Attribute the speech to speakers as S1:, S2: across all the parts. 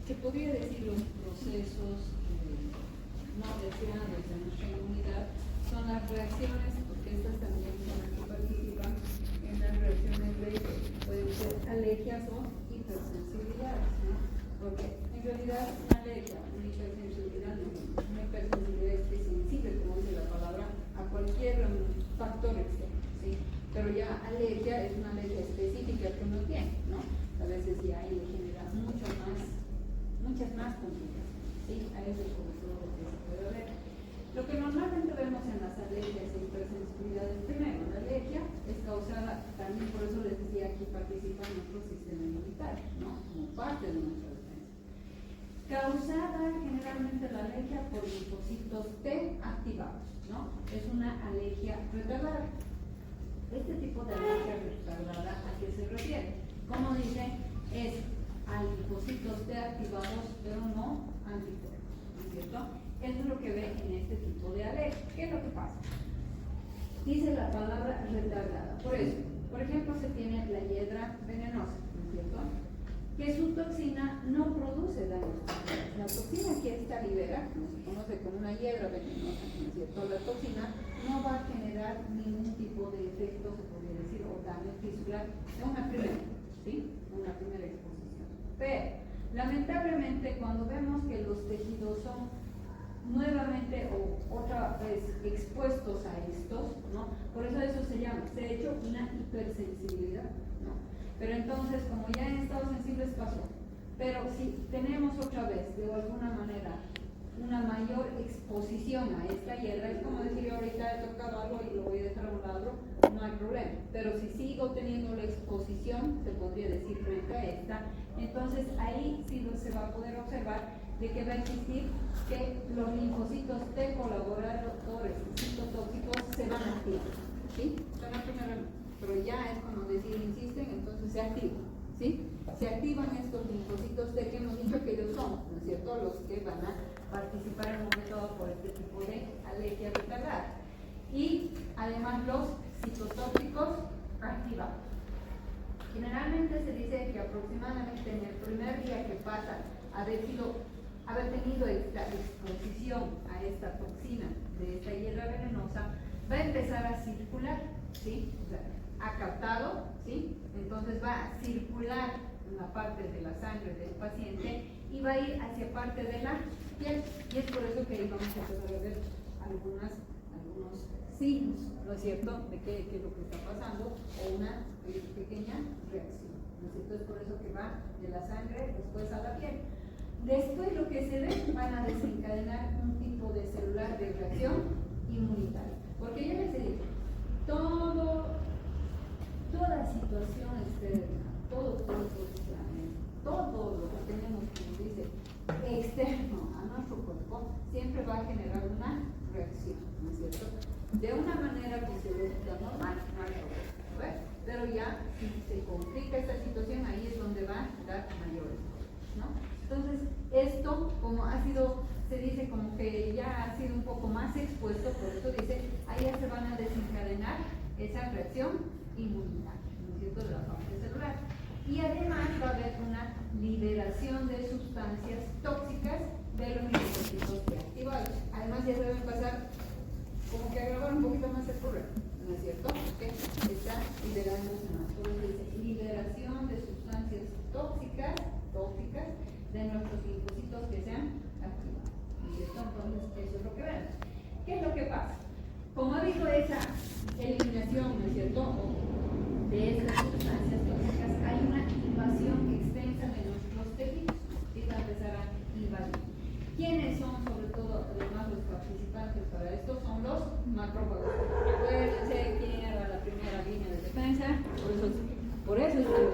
S1: se podría decir los procesos no deseados de nuestra inmunidad son las reacciones, porque estas también son las que participan en las reacciones de, pueden ser alergias o hipersensibilidades, ¿no? Porque en realidad una alergia, una hipersensibilidad, una hipersensibilidad es que es sensible, como dice la palabra, a cualquier factor externo, ¿sí? Pero ya alergia es una alergia específica que uno tiene, ¿no? A veces ya ahí le genera muchas más complicaciones, ¿sí? A eso es como todo lo que se puede ver. Lo que normalmente vemos en las alergias e hipersensibilidades, primero, la alergia es causada, también por eso les decía, aquí participa nuestro sistema inmunitario, ¿no? Como parte de nuestra defensa. Causada generalmente la alergia por linfocitos T activados, ¿no? Es una alergia retardada. Este tipo de alergia retardada, ¿a qué se refiere? Como dice, es a linfocitos T activados, pero no anticuerpos, ¿no es cierto? Eso es lo que ve en este tipo de alergia. ¿Qué es lo que pasa? Dice la palabra retardada. Por eso, por ejemplo, se tiene la hiedra venenosa, ¿no es cierto? Que su toxina no produce daño. La toxina que esta libera, como se conoce como una hiedra venenosa, ¿no es cierto? La toxina no va a generar ningún tipo de efecto, se podría decir, o daño tisular en una primera, ¿sí? Una primera exposición. Pero, lamentablemente, cuando vemos que los tejidos son nuevamente o otra vez expuestos a estos, ¿no? Por eso se llama, se ha hecho una hipersensibilidad, ¿no? Pero entonces, como ya en estados sensibles pasó, pero si tenemos otra vez, de alguna manera, una mayor exposición a esta hiedra, es como decir, yo ahorita he tocado algo y lo voy a dejar a un lado, no hay problema. Pero si sigo teniendo la exposición, se podría decir frente a esta, entonces ahí sí se va a poder observar de que va a existir que los linfocitos T colaboradores citotóxicos se van a activar, ¿sí? Pero ya es como decir, insisten, entonces se activan, ¿sí? Se activan estos linfocitos T que hemos dicho que ellos son, ¿no es cierto?, los que van a participar en un momento dado por este tipo de alergia retardada. Y además los citotóxicos activados. Generalmente se dice que aproximadamente en el primer día que pasa haber tenido esta exposición a esta toxina de esta hiedra venenosa, va a empezar a circular, ¿sí? O sea, ha captado, ¿sí? Entonces va a circular en la parte de la sangre del paciente y va a ir hacia parte de la piel. Y es por eso que ahí vamos a empezar a ver algunos signos, ¿no es cierto?, de qué es lo que está pasando, o una pequeña reacción, ¿no es cierto? Es por eso que va de la sangre después a la piel. Después lo que se ve, van a desencadenar un tipo de celular de reacción inmunitaria. Porque ya les he dicho, toda situación externa, todo lo que tenemos, como dice, externo a nuestro cuerpo, siempre va a generar una reacción, ¿no es cierto? De una manera fisiológica normal, no hay problema, ¿ves? Pero ya, si se complica esta situación, ahí es donde va a dar mayores cosas, ¿no? Entonces, esto, como ha sido, se dice como que ya ha sido un poco más expuesto, por eso dice, ahí ya se van a desencadenar esa reacción inmunitaria, ¿no es cierto?, de la parte celular. Y además va a haber una liberación de sustancias tóxicas de los linfocitos activados. Además, ya se deben pasar como que agravar un poquito más el problema, ¿no es cierto? Porque está liberándose más. Por eso dice liberación de sustancias tóxicas de nuestros linfocitos que se han activado, ¿no es cierto? Entonces, eso es lo que vemos. ¿Qué es lo que pasa? Como ha habido esa eliminación, ¿no es cierto?, de esas sustancias tóxicas, hay una invasión extensa de nuestros tejidos y va a empezar a invadir. ¿Quiénes son, sobre todo, además los participantes para esto? Son los macrófagos. Acuérdense quién era la primera línea de defensa, por eso es que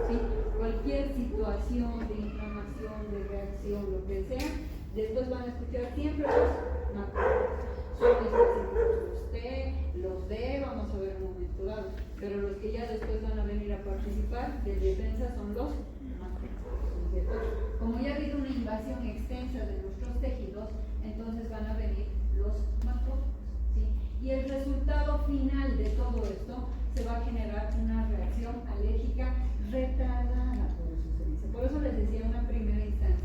S1: ¿sí? Cualquier situación de inflamación, de reacción, lo que sea, después van a escuchar siempre los macrófagos. Son específicos los D, vamos a ver en un momento dado, pero los que ya después van a venir a participar de defensa son los macrófagos, ¿no es cierto? Como ya ha habido una invasión extensa de nuestros tejidos, entonces van a venir los macrófagos, ¿sí? Y el resultado final de todo esto se va a generar una reacción alérgica retardada, por eso se dice. Por eso les decía en una primera instancia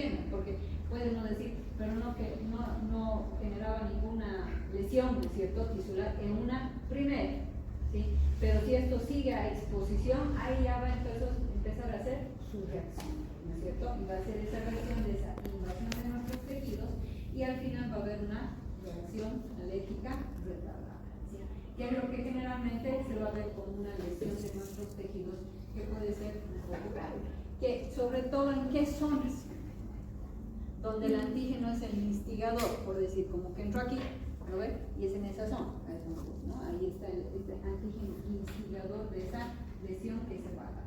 S1: problema, porque pueden no decir, pero no generaba ninguna lesión, ¿no es cierto?, tisular en una primera, ¿sí? Pero si esto sigue a exposición, ahí ya va entonces empezar a hacer su reacción, ¿no es cierto? Y va a ser esa reacción de esa invasión de nuestros tejidos y al final va a haber una reacción alérgica retardada, ¿sí? Que es lo que generalmente se va a ver como una lesión de nuestros tejidos que puede ser un poco grave. Que sobre todo en qué zonas donde el antígeno es el instigador, por decir, como que entró aquí, ¿lo ven? Y es en esa zona, ¿no? Ahí está este antígeno instigador de esa lesión que se va a dar.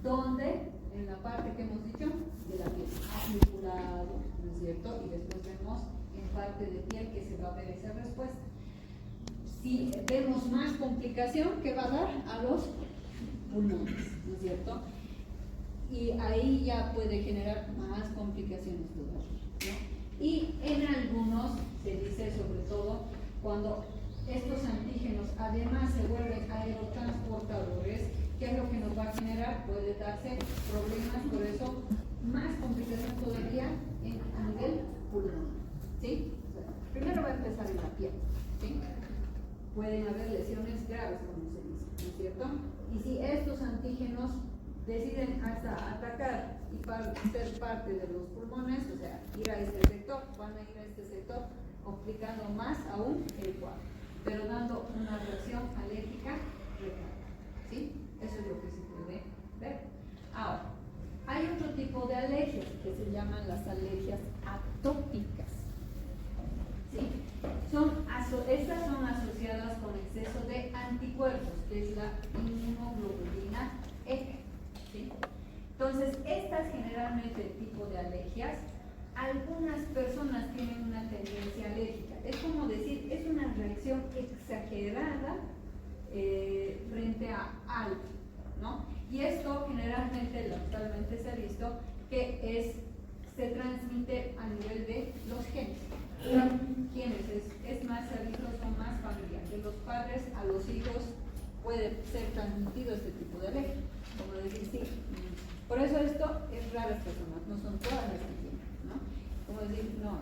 S1: Donde, en la parte que hemos dicho, de la piel, articulado, ¿no es cierto? Y después vemos en parte de piel que se va a ver esa respuesta. Si vemos más complicación, ¿qué va a dar? A los pulmones, ¿no es cierto? Y ahí ya puede generar más complicaciones todavía, ¿no? Y en algunos se dice, sobre todo, cuando estos antígenos además se vuelven aerotransportadores, ¿qué es lo que nos va a generar? Puede darse problemas, por eso más complicaciones todavía a nivel pulmonar, ¿sí? O sea, primero va a empezar en la piel, ¿sí? Pueden haber lesiones graves, como se dice, ¿no es cierto? Y si estos antígenos deciden hasta atacar y ser parte de los pulmones, o sea, ir a este sector, van a ir a este sector, complicando más aún el cuadro, pero dando una reacción alérgica retardada, ¿sí? Eso es lo que se puede ver. Ahora, hay otro tipo de alergias que se llaman las alergias atópicas, ¿sí? Estas son asociadas con exceso de anticuerpos, que es la inmunoglobulina E. ¿Sí? Entonces, estas generalmente el tipo de alergias, algunas personas tienen una tendencia alérgica. Es como decir, es una reacción exagerada frente a algo, ¿no? Y esto generalmente, lamentablemente se ha visto que se transmite a nivel de los genes. ¿Quiénes? Es más, se ha visto, son más familiares. De los padres a los hijos puede ser transmitido este tipo de alergia. Como decir, sí. Por eso esto es raras personas, no son todas las que tienen, ¿no? Como decir, no,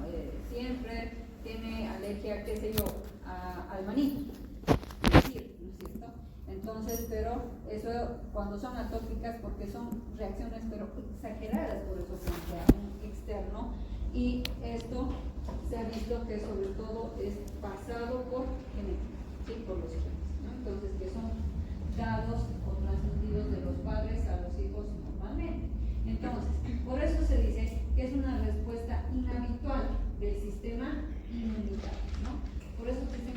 S1: siempre tiene alergia, qué sé yo, al maní, ¿no es cierto? Entonces, pero eso cuando son atópicas, porque son reacciones pero exageradas, por eso frente a un externo, y esto se ha visto que sobre todo es pasado por genética, ¿sí? Por los genes, ¿no? Entonces, que son dados o transmitidos de los padres a los hijos normalmente. Entonces, por eso se dice que es una respuesta inhabitual del sistema inmunitario, ¿no? Por eso dicen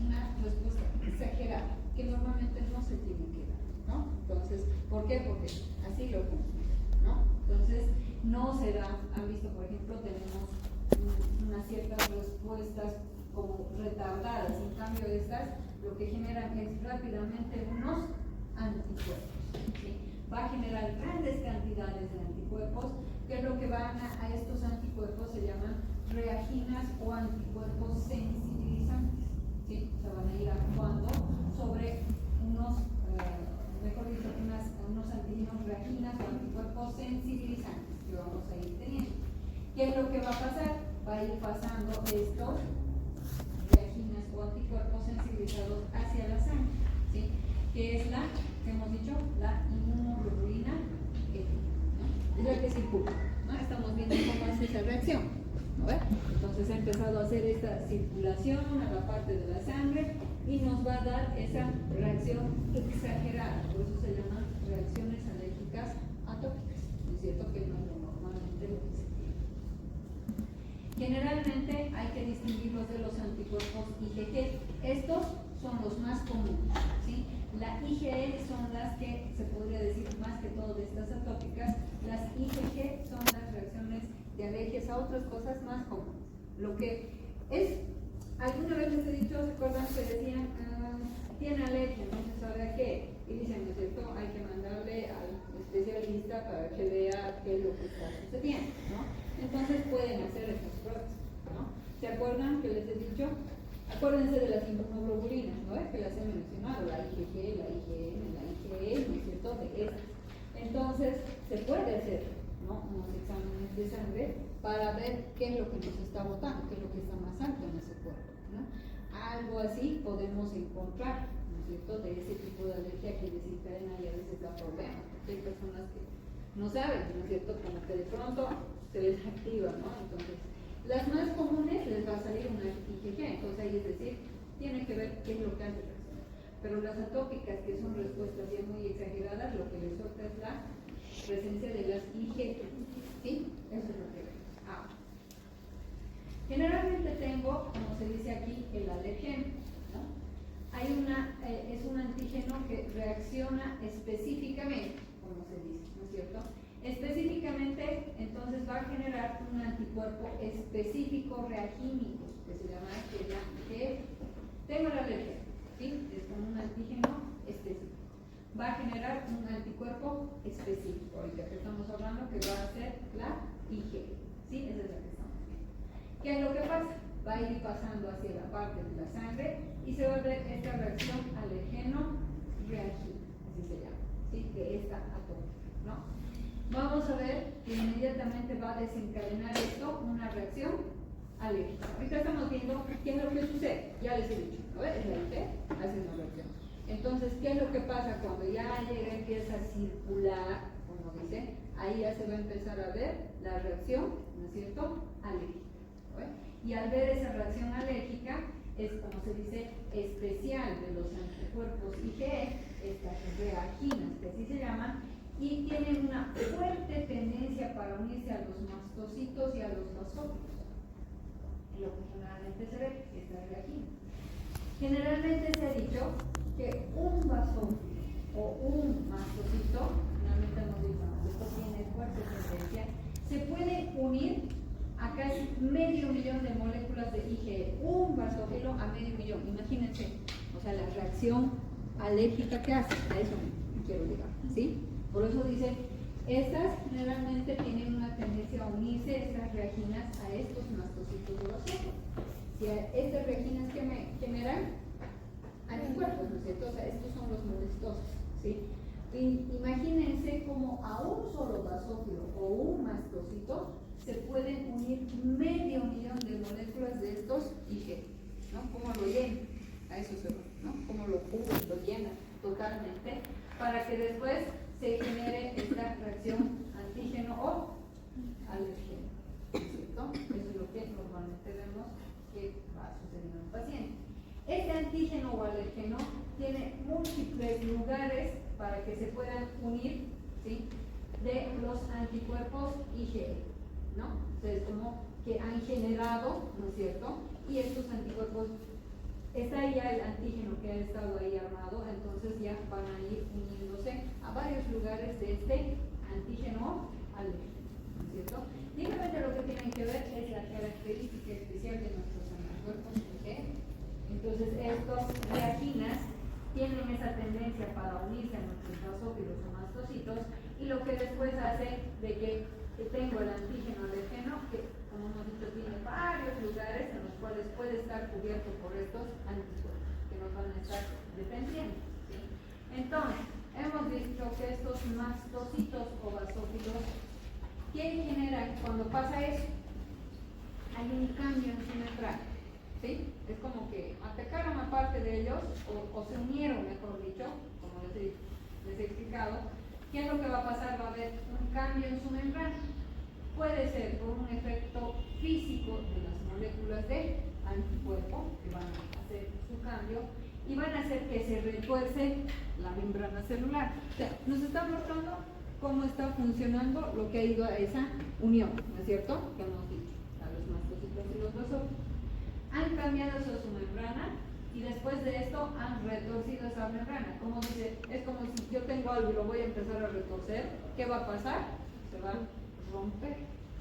S1: una respuesta exagerada, que normalmente no se tiene que dar, ¿no? Entonces, ¿por qué? Porque así lo cumplen, ¿no? Entonces, no se da, han visto, por ejemplo, tenemos unas ciertas respuestas como retardadas, en cambio estas lo que generan es rápidamente unos anticuerpos, ¿sí? Va a generar grandes cantidades de anticuerpos, que es lo que van a estos anticuerpos se llaman reaginas o anticuerpos sensibilizantes, ¿sí? O sea, van a ir actuando sobre unos, mejor dicho, unos antígenos reaginas o anticuerpos sensibilizantes que vamos a ir teniendo. ¿Qué es lo que va a pasar? Va a ir pasando estos reaginas o anticuerpos sensibilizados hacia la sangre, ¿sí? Que es que hemos dicho, la inmunoglobulina E, ¿no? Es la que circula, ¿no? Estamos viendo cómo hace esa reacción, ¿no? Entonces ha empezado a hacer esta circulación a la parte de la sangre y nos va a dar esa reacción exagerada, por eso se llaman reacciones alérgicas atópicas, ¿no es cierto? Que no es normalmente lo que se tiene. Generalmente hay que distinguirlos de los anticuerpos IgG. Estos son los más comunes, ¿sí? La IgE son las que se podría decir más que todo de estas atópicas. Las IgG son las reacciones de alergias a otras cosas más comunes. Lo que es, alguna vez les he dicho, ¿se acuerdan que decían, tiene alergia, no se sabe a qué? Y dicen, ¿no es cierto? Hay que mandarle al especialista para que vea qué es lo que está sucediendo, ¿no? Entonces pueden hacer estas pruebas, ¿no? ¿Se acuerdan que les he dicho? Acuérdense de las inmunoglobulinas, ¿no? Que las he mencionado, la IgG, la IgM, la IgE, ¿no es cierto? De estas. Entonces, se puede hacer, ¿no?, unos exámenes de sangre para ver qué es lo que nos está botando, qué es lo que está más alto en ese cuerpo, ¿no? Algo así podemos encontrar, ¿no es cierto?, de ese tipo de alergia que desencadena y a veces da problemas, porque hay personas que no saben, ¿no es cierto?, como que de pronto se les activa, ¿no? Entonces, las más comunes les va a salir una IgG, entonces ahí es decir, tiene que ver qué es lo que hace la reacción. Pero las atópicas, que son respuestas ya muy exageradas, lo que les solta es la presencia de las IgG, ¿sí? Eso es lo que vemos. Ahora, generalmente tengo, como se dice aquí, el alergeno, ¿no? Hay es un antígeno que reacciona específicamente, como se dice, ¿no es cierto? Específicamente, entonces va a generar un anticuerpo específico reagínico, que se llama IgG. Tengo la alergia, ¿sí? Es como un antígeno específico. Va a generar un anticuerpo específico, ahorita que estamos hablando que va a ser la IgG, ¿sí? Esa es la que estamos viendo. ¿Qué es lo que pasa? Va a ir pasando hacia la parte de la sangre y se va a ver esta reacción alergeno-reagina, así se llama, ¿sí? Que esta atópica, ¿no? Vamos a ver que inmediatamente va a desencadenar esto una reacción alérgica. Ahorita estamos viendo qué es lo que sucede, ya les he dicho, ¿no? Es la IgG, hace una reacción. Entonces, ¿qué es lo que pasa cuando ya llega, empieza a circular, como dice? Ahí ya se va a empezar a ver la reacción, ¿no es cierto?, alérgica, ¿no? Y al ver esa reacción alérgica, es como se dice, especial de los anticuerpos IgE, estas reaginas, que así se llaman, y tienen una fuerte tendencia para unirse a los mastocitos y a los basófilos, en lo que generalmente se ve, estas reaginas. Generalmente se ha dicho que un basófilo o un mastocito, finalmente hemos dicho, esto tiene fuerte tendencia, se puede unir a casi 500.000 de moléculas de IgE, un basófilo a 500.000, imagínense, o sea, la reacción alérgica que hace, a eso quiero llegar, ¿sí? Por eso dicen, estas generalmente tienen una tendencia a unirse, estas reaginas, a estos mastocitos de basófilo. Si estas reaginas que me generan anticuerpos, ¿no es cierto? O sea, estos son los molestosos, ¿sí? Y imagínense como a un solo basófilo o un mastocito se pueden unir 500.000 de moléculas de estos IgE, ¿no? ¿Cómo lo llenan? A eso se va, ¿no? ¿Cómo lo cubren, lo llenan totalmente para que después se genere esta reacción antígeno o alergeno, ¿no es cierto? Eso es lo que normalmente vemos que va a suceder en un paciente. Este antígeno o alergeno tiene múltiples lugares para que se puedan unir, ¿sí?, de los anticuerpos IgE, ¿no? Entonces, como que han generado, ¿no es cierto? Y estos anticuerpos, está ya el antígeno que ha estado ahí armado, entonces ya van a ir uniéndose a varios lugares de este antígeno alérgeno, ¿no es cierto? Simplemente lo que tienen que ver es la característica especial de nuestros anticuerpos IgE. Entonces, estas reaginas tienen esa tendencia para unirse a nuestros basófilos o mastocitos, y lo que después hace de que tengo el antígeno alergeno, que como hemos dicho tiene varios lugares en los cuales puede estar cubierto por estos anticuerpos que nos van a estar defendiendo, ¿sí? Entonces, hemos dicho que estos mastocitos o basófilos, ¿qué generan cuando pasa eso? Hay un cambio en su membrana, ¿sí? Es como que atacaron a parte de ellos o se unieron, mejor dicho, como les he explicado. ¿Qué es lo que va a pasar? Va a haber un cambio en su membrana. Puede ser por un efecto físico de las moléculas de anticuerpo que van a hacer su cambio y van a hacer que se refuerce la membrana celular. O sea, nos está mostrando cómo está funcionando lo que ha ido a esa unión, ¿no es cierto? Que hemos dicho, a los mastocitos y los basófilos. Han cambiado eso su membrana y después de esto han retorcido esa membrana. Como dice, es como si yo tengo algo y lo voy a empezar a retorcer, ¿qué va a pasar? Se va a romper,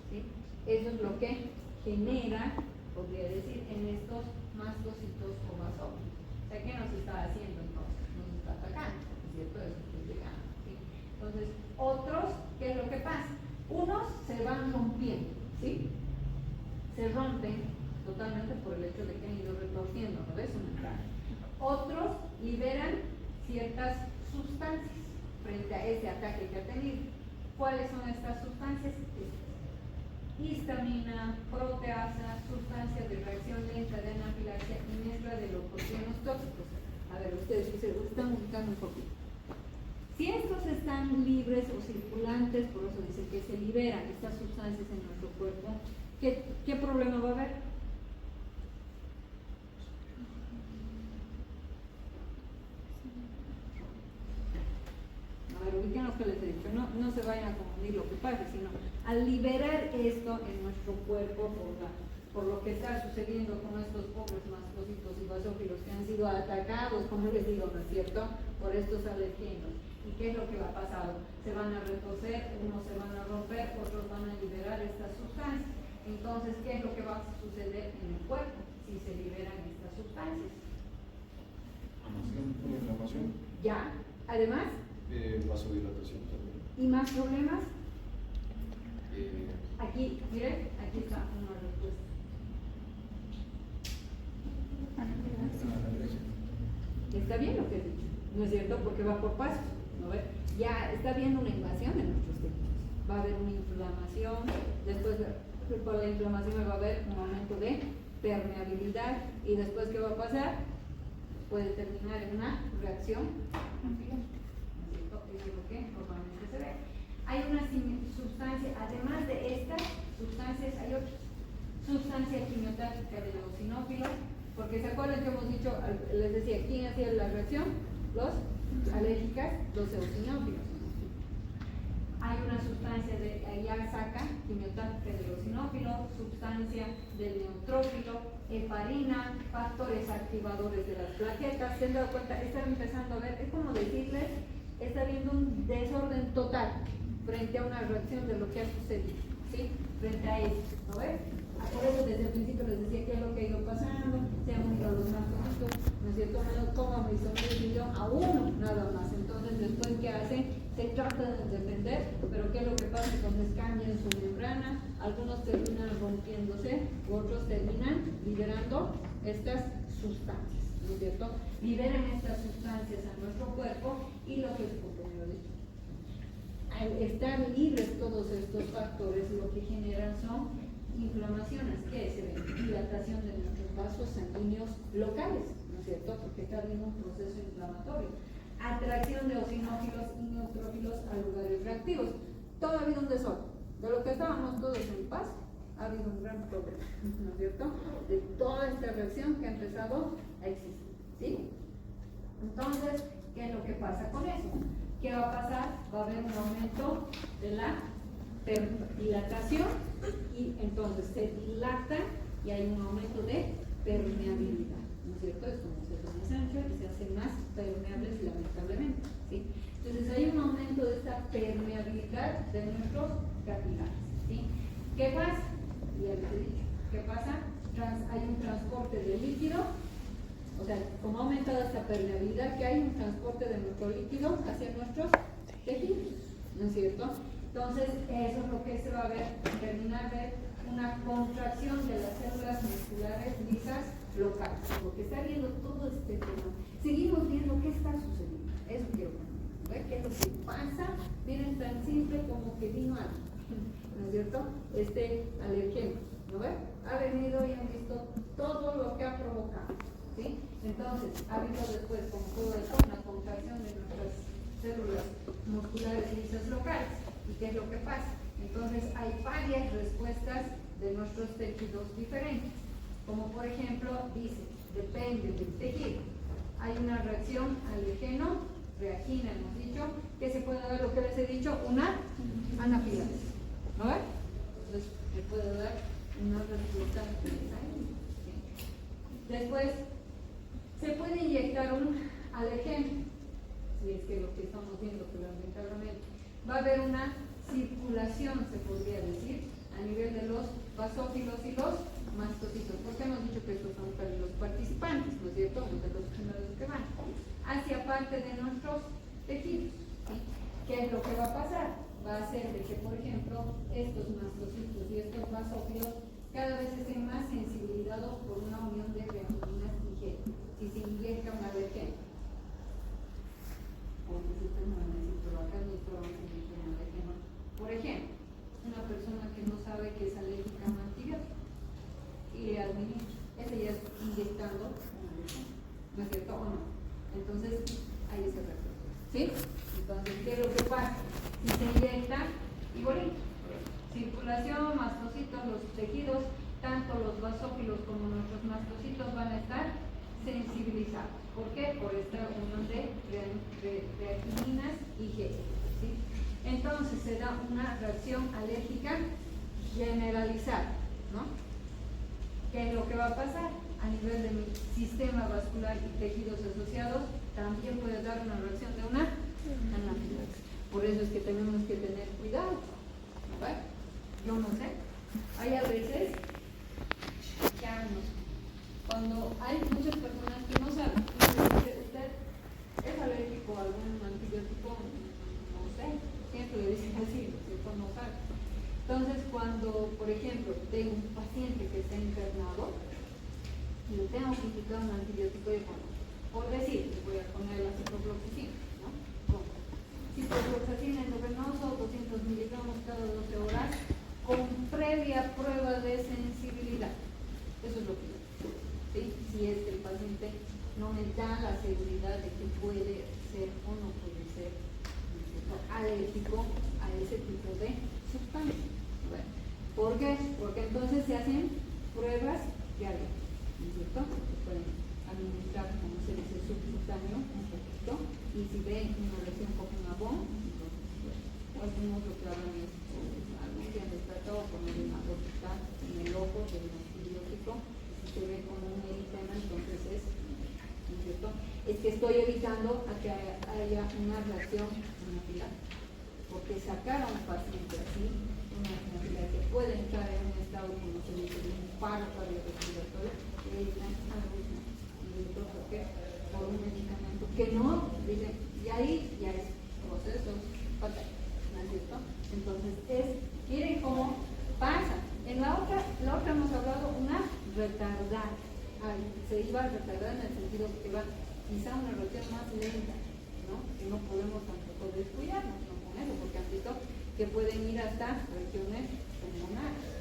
S1: ¿sí? Eso es lo que genera, podría decir, en estos mastocitos o basófilos. O sea, ¿qué nos está haciendo entonces? Nos está atacando, ¿no es cierto? Eso estoy llegando, ¿sí? Entonces, otros, ¿qué es lo que pasa? Unos se van rompiendo, ¿sí? Se rompen totalmente por el hecho de que han ido retorciendo, ¿no ves? Otros liberan ciertas sustancias frente a ese ataque que ha tenido. ¿Cuáles son estas sustancias? Histamina, proteasa, sustancias de reacción lenta de anafilaxia y mezcla de leucocienos tóxicos. A ver, ustedes se están ubicando un poquito. Si estos están libres o circulantes, por eso dice que se liberan estas sustancias en nuestro cuerpo, ¿qué problema va a haber? A ver, ubiquen lo que les he dicho, no se vayan a confundir lo que pasa, sino al liberar esto en nuestro cuerpo por lo que está sucediendo con estos pobres mastocitos y basófilos que han sido atacados, como les digo, ¿no es cierto?, por estos alergenos. ¿Y qué es lo que va a pasar? Se van a retorcer, unos se van a romper, otros van a liberar estas sustancias. Entonces, ¿qué es lo que va a suceder en el cuerpo si se liberan estas sustancias?
S2: Inflamación.
S1: Ya. Además,
S2: vasodilatación también.
S1: ¿Y más problemas? Aquí, miren, aquí está una respuesta. Está bien lo que he dicho, ¿no es cierto? Porque va por pasos, ¿no ves? Ya está habiendo una invasión en nuestros tejidos. Va a haber una inflamación, después por la inflamación va a haber un aumento de permeabilidad y después ¿qué va a pasar? Puede terminar en una reacción antibiótica, ¿no es cierto? Eso es lo que normalmente se ve. Hay una sustancia, además de estas sustancias, hay otra sustancia quimiotáctica de los eosinófilos, porque se acuerdan que hemos dicho, les decía, ¿quién hacía la reacción? Los alérgicas, los eosinófilos. Hay una sustancia de ayasaca, quimiotáctica del eosinófilo, sustancia del neutrófilo, heparina, factores activadores de las plaquetas. ¿Se han dado cuenta? Están empezando a ver, es como decirles, está habiendo un desorden total frente a una reacción de lo que ha sucedido, ¿sí? Frente a esto, ¿no ves? Por eso desde el principio les decía qué es lo que ha ido pasando, se han unido los mastocitos, ¿no es cierto? Menos como me hizo medio millón a uno, nada más. Entonces después ¿qué hacen? Se tratan de defender, pero ¿qué es lo que pasa? Entonces cambian su membrana, algunos terminan rompiéndose, otros terminan liberando estas sustancias, ¿no es cierto? Liberan estas sustancias a nuestro cuerpo y lo que, como lo he dicho, al estar libres todos estos factores, lo que generan son inflamaciones, que se ven, dilatación de nuestros vasos sanguíneos locales, ¿no es cierto? Porque está habiendo un proceso inflamatorio, atracción de eosinófilos y neutrófilos a lugares reactivos. Todo ha habido un desorden. De lo que estábamos todos en paz, ha habido un gran problema, ¿no es cierto? De toda esta reacción que ha empezado a existir, ¿sí? Entonces, ¿qué es lo que pasa con eso? ¿Qué va a pasar? Va a haber un aumento de la dilatación y entonces se dilata y hay un aumento de permeabilidad, ¿no es cierto? Es como se hace más ancho y se hacen más permeables lamentablemente, ¿sí? Entonces hay un aumento de esta permeabilidad de nuestros capilares, ¿sí? ¿Qué pasa? Ya les he dicho, ¿qué pasa? Hay un transporte de líquido, o sea, como ha aumentado esta permeabilidad, que hay un transporte de nuestro líquido hacia nuestros tejidos, ¿no es cierto? Entonces, eso es lo que se va a ver, terminar de una contracción de las células musculares lisas locales, porque está viendo todo este tema. Seguimos viendo qué está sucediendo, eso quiero ver qué es lo que pasa. Miren, tan simple como que vino algo, ¿no es cierto? Este alergeno, ¿no ves? Ha venido y han visto todo lo que ha provocado, ¿sí? Entonces, ha habido después, como todo esto, una contracción de nuestras células musculares lisas locales. ¿Y qué es lo que pasa? Entonces hay varias respuestas de nuestros tejidos diferentes, como por ejemplo dice, depende del tejido. Hay una reacción alergeno, reagina, hemos dicho, que se puede dar lo que les he dicho, una anafilaxis, ¿no ves? Entonces se puede dar una respuesta ahí. Después se puede inyectar un alergeno, si es que lo que estamos viendo, pero lamentablemente va a haber una circulación, se podría decir, a nivel de los basófilos y los mastocitos, porque hemos dicho que estos son los participantes, ¿no es cierto?, de los primeros que van, hacia parte de nuestros tejidos, ¿sí? ¿Qué es lo que va a pasar? Va a ser de que, por ejemplo, estos mastocitos y estos basófilos cada vez estén más sensibilizados por una unión de reactinas ligera, si se inyecta un alergeno. Porque si usted no necesita, pero acá no está un alergeno, tejidos, tanto los basófilos como nuestros mastocitos van a estar sensibilizados. ¿Por qué? Por esta unión de reactininas y G. ¿Sí? Entonces se da una reacción alérgica generalizada, ¿no? ¿Qué es lo que va a pasar? A nivel de mi sistema vascular y tejidos asociados, también puede dar una reacción de una anafilaxis. Por eso es que tenemos que tener cuidado. ¿Vale? Yo no sé. Hay a veces ya no sé. Cuando hay muchas personas que no saben, ¿usted es alérgico a algún antibiótico? No sé. Siempre le dicen así, ¿cierto? No sabe. Entonces, cuando, por ejemplo, tengo un paciente que está internado y le tengo que indicar un antibiótico de fondo, por decir, le voy a poner la ciprofloxacina, ¿no? Ciprofloxacina endovenoso, 200 miligramos cada 12 horas, con previa prueba de sensibilidad. Eso es lo que yo digo, ¿sí? Si es que el paciente no me da la seguridad de que puede ser o no puede ser alérgico a ese tipo de sustancia. Bueno, ¿por qué? Porque entonces se hacen pruebas de alergia, ¿no es cierto? Se pueden administrar, como se dice, subcutáneo un poquito, y si ven una lesión como un abón, entonces, bueno, algunos lo que hablan es algún día les trató poner una gotita en el ojo del antibiótico, y si se ve como un eritema, entonces es, ¿no es cierto? Es que estoy evitando a que haya una reacción anafiláctica, porque sacar a un paciente así, una anafilaxia puede entrar en un estado, como se dice, de un paro cardiorrespiratorio, y es algo porque por un medicamento que no, dicen, y ahí ya es procesos fatales, ¿no es cierto? Entonces, miren cómo pasa. En la otra hemos hablado una retardada. Se iba a retardar en el sentido que va quizá una reacción más lenta, ¿no? Que no podemos tampoco descuidarnos, ¿no? Con eso, porque han visto que pueden ir hasta reacciones pulmonares.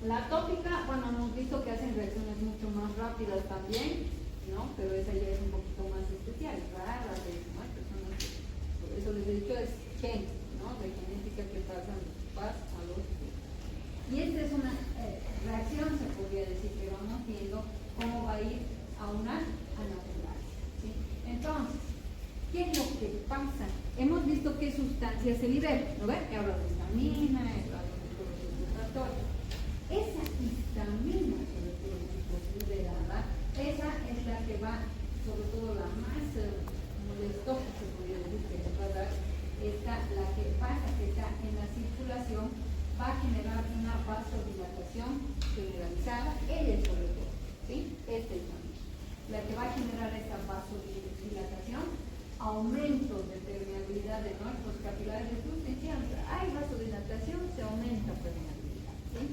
S1: La tópica, bueno, hemos visto que hacen reacciones mucho más rápidas también, ¿no? Pero esa ya es un poquito más especial, rara, ¿no? Hay personas que, por eso les he dicho, es gen, ¿no? De genética que pasan de sus padres a los hijos. Y esta es una reacción, se podría decir, que vamos viendo cómo va a ir a una anafilaxis, ¿sí? Entonces, ¿qué es lo que pasa? Hemos visto qué sustancias se liberan, ¿no ven? He hablado de histamina, he hablado de antiinflamatorios. Esa histamina, sobre todo liberada, esa es la que va, sobre todo la más molestosa, se podría decir, que va a dar, la que pasa, que está en la circulación, va a generar una vasodilatación generalizada, ella sobre todo, ¿sí? Esta histamina, la que va a generar esta vasodilatación, aumento de permeabilidad de nuestros capilares de flujo. Hay vasodilatación, se aumenta permeabilidad. ¿Sí?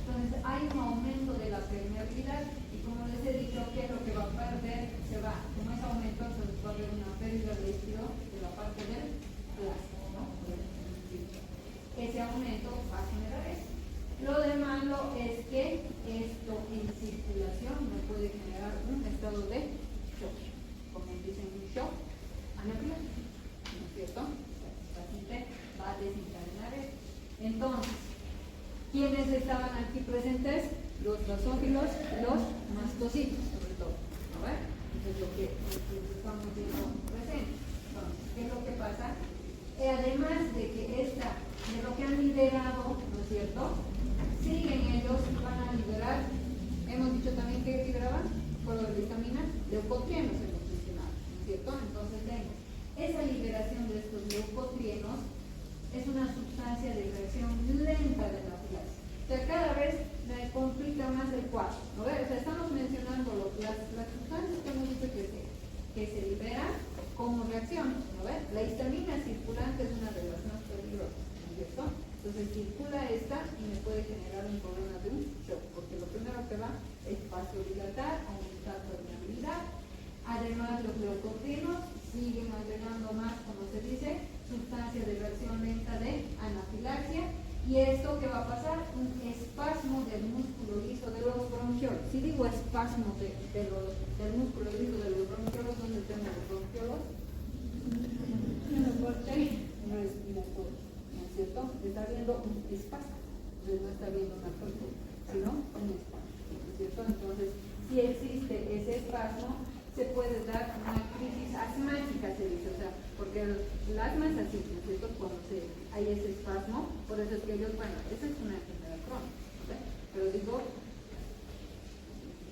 S1: Entonces hay un aumento de la permeabilidad y como les he dicho, ¿qué es lo que va a perder? Como es aumento, entonces va a haber una pérdida de líquido de la parte del plasma, ¿no? Ese aumento va a generar eso. Lo de malo es que esto en circulación me puede generar un estado de shock, como dicen, un shock anafiláctico, ¿no es cierto? El paciente va a desencadenar eso. Entonces, ¿quiénes estaban aquí presentes? Los basófilos, los mastocitos, sobre todo, ¿no ven? Entonces, lo que estamos viendo presentes. Entonces, ¿qué es lo que pasa? Además de que de lo que han liberado, ¿no es cierto? Siguen ellos y van a liberar, hemos dicho también que liberaban, por la histamina, leucotrienos hemos mencionado, ¿no es cierto? Entonces, tengo esa liberación de estos leucotrienos es una sustancia de reacción lenta de la anafilaxis. O sea, cada vez me complica más el cuadro, ¿no? O sea, estamos mencionando las sustancias que hemos dicho que se liberan como reacción, ¿no? La histamina circulante es una de las más peligrosas, ¿no es cierto? Entonces circula esta y me puede generar un problema de un shock, porque lo primero que va es vasodilatar, aumentar permeabilidad. Además, los leucotrienos siguen agregando más, como se dice, sustancia de reacción lenta de anafilaxia. ¿Y esto qué va a pasar? Un espasmo del músculo liso de los bronquiolos. Si digo espasmo del músculo liso de los bronquiolos, ¿dónde tengo los bronquiolos? En la parte respiratoria, ¿no es es cierto? Está viendo un espacio, entonces no está viendo una cosa, sino un espacio, ¿no es cierto? Entonces, si existe ese espasmo, se puede dar una crisis asmática, se dice, o sea, porque el asma es así, ¿no es cierto? Cuando hay ese espasmo, por eso es que ellos, bueno, esa es una enfermedad crónica, ¿sí? Pero digo,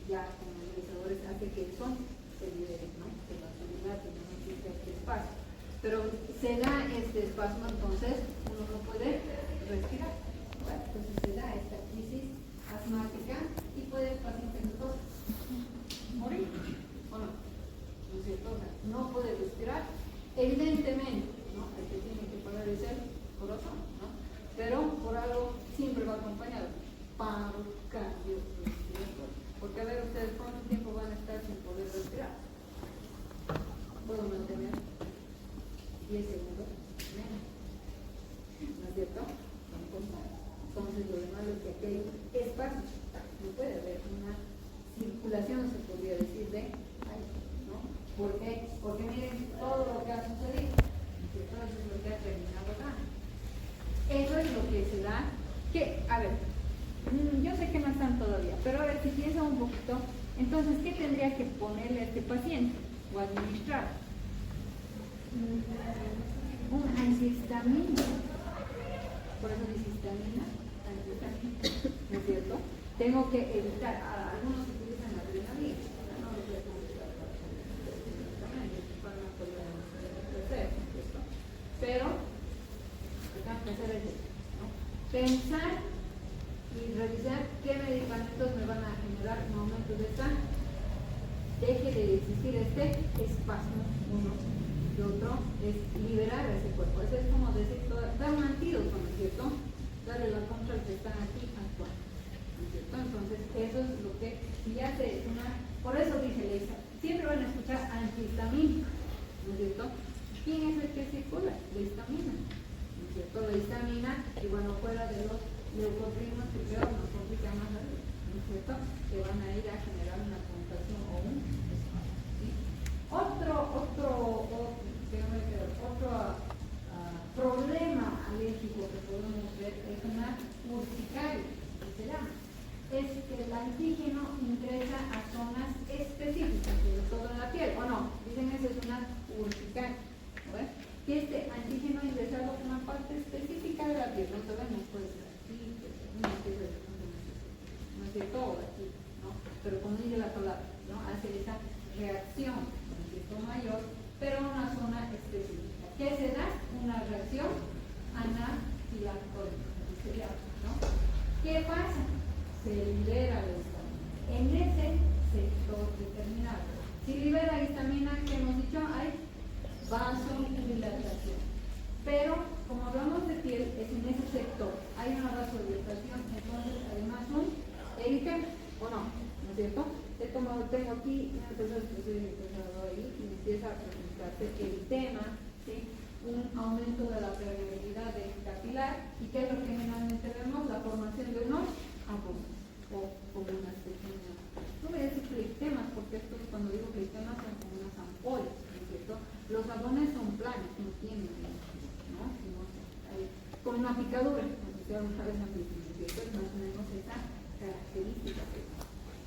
S1: ya como los realizadores hace que el son se libere, ¿no? Que la soledad, que no existe este espacio. Pero se da este espasmo, entonces uno no puede respirar, ¿no? Entonces se da esta crisis asmática y puede el paciente morir, ¿o no? ¿No es cierto? O sea, no puede respirar, evidentemente, ¿no? El que tiene que parar es el corazón, ¿no? Pero por algo siempre va acompañado, paro cardiorrespiratorio. Porque a ver ustedes cuánto tiempo van a estar sin poder respirar. Puedo mantener 10 segundos menos, ¿no es cierto? Entonces lo demás es que aquí hay espacio, no puede haber una circulación, se podría decir, de aire, ¿no? ¿Por qué? Porque miren todo lo que ha sucedido, ¿no es cierto? Eso es lo que ha terminado acá. Eso es lo que se da, que, a ver, yo sé que no están todavía, pero a ver si piensa un poquito, entonces, ¿qué tendría que ponerle a este paciente o administrar? Un antihistamínico, por eso dice histamina, antihistamínico, ¿no es cierto? Tengo que evitar, algunos utilizan la adrenalina, no lo voy a comentar exactamente, el fármaco ya no se debe hacer, ¿no es cierto? Pero, lo que tengo que hacer es esto, ¿no? Pensar y revisar qué medicamentos me van a generar un aumento de esta, deje de existir este espasmo, uno, y otro es liberar ese cuerpo. Eso es como decir, dar un antídoto, ¿no es cierto? Darle la contra al que está aquí actuando, ¿no es cierto? Entonces, eso es lo que, si ya se es una, por eso dije, siempre van a escuchar antihistamínico, ¿no es cierto? ¿Quién es el que circula? La histamina, ¿no es cierto? La histamina, y bueno, fuera de los leucotrienos que peor nos complican más la vida, ¿no es cierto? Que van a ir a generar una contracción o un espasmo, ¿sí? Otro problema alérgico que podemos ver es una urticaria, que se llama. Es que el antígeno ingresa a zonas específicas, sobre todo en la piel, ¿o no? Dicen que es una urticaria, ¿no? Que este antígeno ingresado a una parte específica de la piel, no sabemos, puede ser aquí, puede ser una piel, no es cierto, o aquí, ¿no? Pero como dice la palabra, ¿no? Hace esa reacción, ¿no es cierto? Mayor, pero en una zona específica. ¿Qué se da? Una reacción anafilactórica, ¿no? ¿Qué pasa? Se libera la histamina en ese sector determinado. Si libera histamina, ¿qué hemos dicho? Hay vasodilatación. Pero, como hablamos de piel, es en ese sector. Hay una vasodilatación, entonces además un eritema, ¿o no? ¿No es cierto? Es como tengo aquí, entonces ahí y empieza a presentarse eritema, ¿sí? Un aumento de la permeabilidad capilar. ¿Y qué es lo que generalmente vemos? La formación de unos abonos o como unas pequeñas, no voy a decir clistemas, porque esto cuando digo clistemas son como unas ampollas, ¿no es cierto? Los abones son planos, no tienen, ¿no? Hay como una picadura, no sé si alguna vez han visto, ¿no es cierto? Es más o menos esa característica.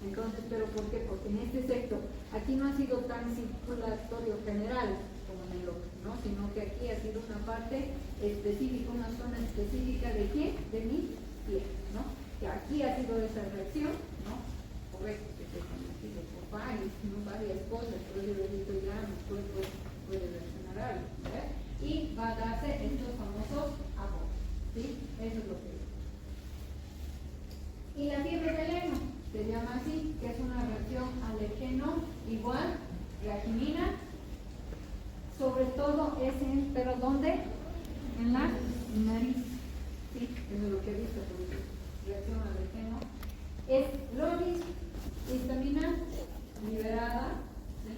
S1: Entonces, ¿pero por qué? Porque en este sector, aquí no ha sido tan circulatorio general como en el otro, ¿no? Sino que aquí ha sido una parte específica, una zona específica de quién, de mi piel, ¿no? Que aquí ha sido esa reacción, ¿no? Correcto, que se conocido por varias cosas, por eso les digo ya, mi cuerpo puede reaccionar algo, ¿verdad? Y va a darse estos famosos abonos, ¿sí? Eso es lo que es. Y la fiebre del heno se llama así, que es una reacción alergeno igual, reactimina, sobre todo es en, ¿pero dónde? En la nariz, ¿sí? Eso es lo que he visto, porque reacción alergeno es lo mismo, histamina liberada, ¿sí?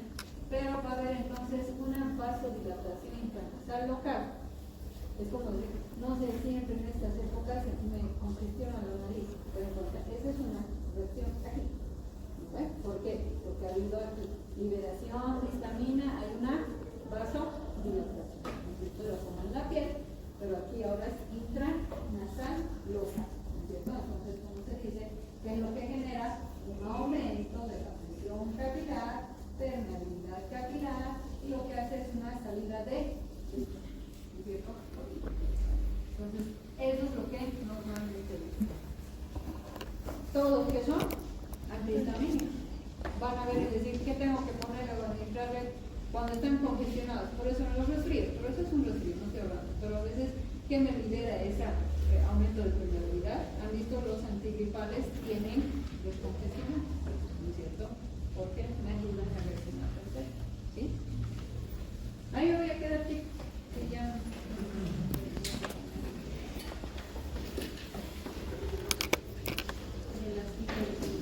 S1: Pero va a haber entonces una vasodilatación intranasal local. Es como decir, no sé, siempre en estas épocas me congestiona la nariz, pero esa es una reacción aquí. ¿Ves? ¿Por qué? Porque ha habido aquí liberación de histamina, hay una vasodilatación. Pero como en la piel, pero aquí ahora es todos que son antihistamínicos. Van a ver y decir qué tengo que ponerle o administrarle cuando están congestionados. Por eso no los resfríos, pero eso es un resfrío, no estoy hablando. Pero a veces, ¿qué me lidera ese aumento del periodo?